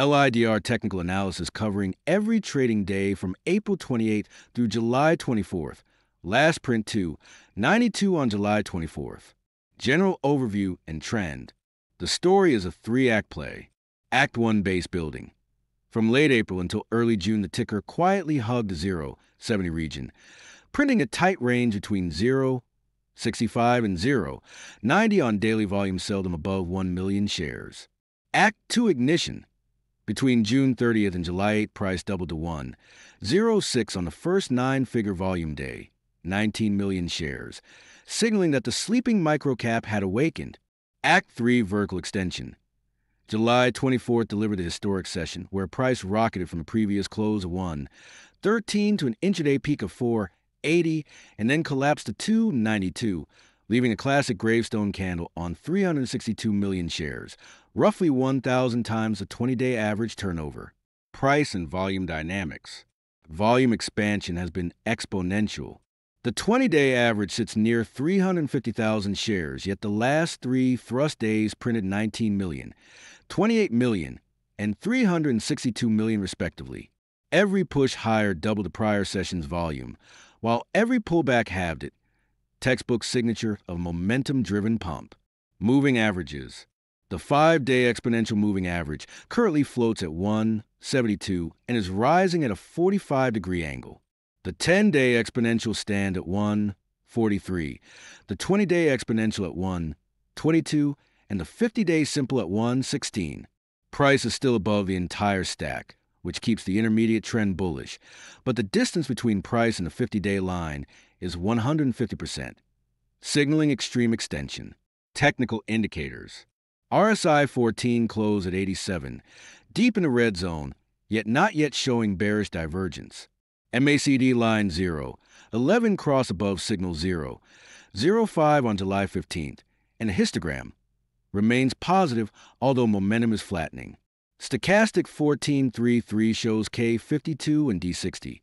LIDR technical analysis covering every trading day from April 28th through July 24th. Last print 2, 92 on July 24th. General overview and trend. The story is a 3-act play. Act 1, base building. From late April until early June, the ticker quietly hugged the 0.70 region, printing a tight range between 0.65 and 0.90 on daily volume seldom above 1 million shares. Act 2, ignition. Between June 30th and July 8th, price doubled to 1.06 on the first 9-figure volume day, 19 million shares, signaling that the sleeping microcap had awakened. Act 3, vertical extension. July 24th delivered a historic session where price rocketed from a previous close of 1.13 to an intraday peak of 4.80 and then collapsed to 2.92, leaving a classic gravestone candle on 362 million shares, roughly 1,000 times the 20-day average turnover. Price and volume dynamics. Volume expansion has been exponential. The 20-day average sits near 350,000 shares, yet the last 3 thrust days printed 19 million, 28 million, and 362 million respectively. Every push higher doubled the prior session's volume, while every pullback halved it. Textbook signature of momentum-driven pump. Moving averages. The 5-day exponential moving average currently floats at 172 and is rising at a 45-degree angle. The 10-day exponential stand at 143, the 20-day exponential at 122, and the 50-day simple at 116. Price is still above the entire stack, which keeps the intermediate trend bullish, but the distance between price and the 50-day line is 150%, signaling extreme extension. Technical indicators. RSI 14 closed at 87, deep in the red zone, yet not yet showing bearish divergence. MACD line 0.11 cross above signal 0.05 on July 15th, and a histogram remains positive, although momentum is flattening. Stochastic 14.33 shows K52 and D60,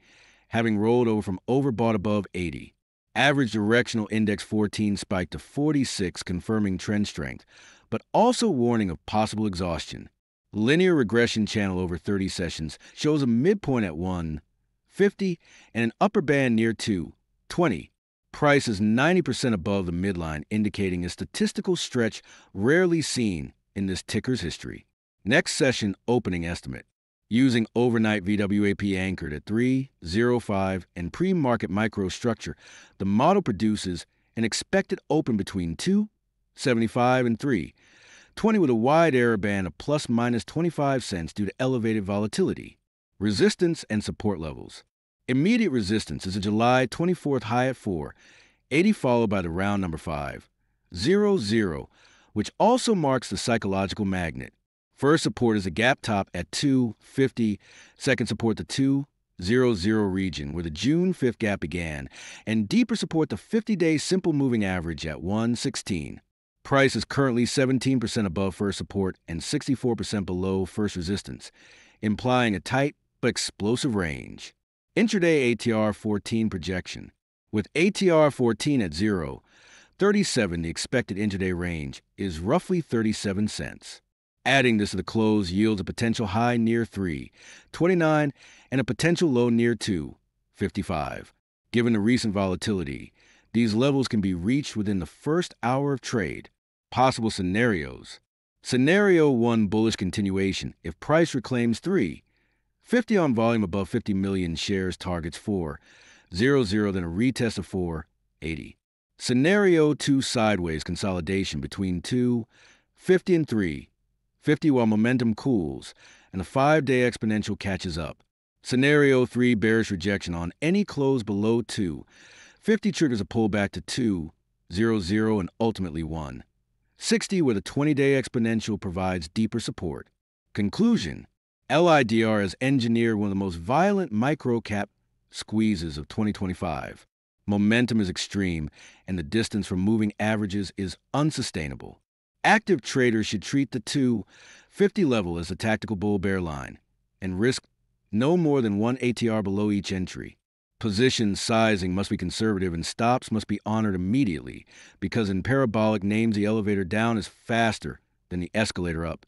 having rolled over from overbought above 80. Average directional index 14 spiked to 46, confirming trend strength, but also warning of possible exhaustion. Linear regression channel over 30 sessions shows a midpoint at 150 and an upper band near 220. Price is 90% above the midline, indicating a statistical stretch rarely seen in this ticker's history. Next session opening estimate. Using overnight VWAP anchored at 3.05 and pre-market microstructure, the model produces an expected open between 2.75 and 3.20 with a wide error band of plus minus 25 cents due to elevated volatility. Resistance and support levels. Immediate resistance is a July 24th high at 4.80 followed by the round number 5.00, which also marks the psychological magnet. First support is a gap top at 2.50, second support the 2.00 region where the June 5th gap began, and deeper support the 50-day simple moving average at 1.16. Price is currently 17% above first support and 64% below first resistance, implying a tight but explosive range. Intraday ATR 14 projection. With ATR 14 at 0.37, the expected intraday range is roughly 37 cents. Adding this to the close yields a potential high near 3.29 and a potential low near 2.55. Given the recent volatility, these levels can be reached within the first hour of trade. Possible scenarios. Scenario 1, bullish continuation. If price reclaims 3.50 on volume above 50 million shares, targets 4.00, then a retest of 4.80. Scenario 2, sideways consolidation between 2.50 and 3.50 while momentum cools and the 5-day exponential catches up. Scenario 3, bearish rejection on any close below 2.50 triggers a pullback to 2.00 and ultimately 1.60 where the 20-day exponential provides deeper support. Conclusion. LIDR has engineered one of the most violent micro-cap squeezes of 2025. Momentum is extreme, and the distance from moving averages is unsustainable. Active traders should treat the 2.50 level as a tactical bull-bear line and risk no more than 1 ATR below each entry. Position sizing must be conservative and stops must be honored immediately because in parabolic names the elevator down is faster than the escalator up.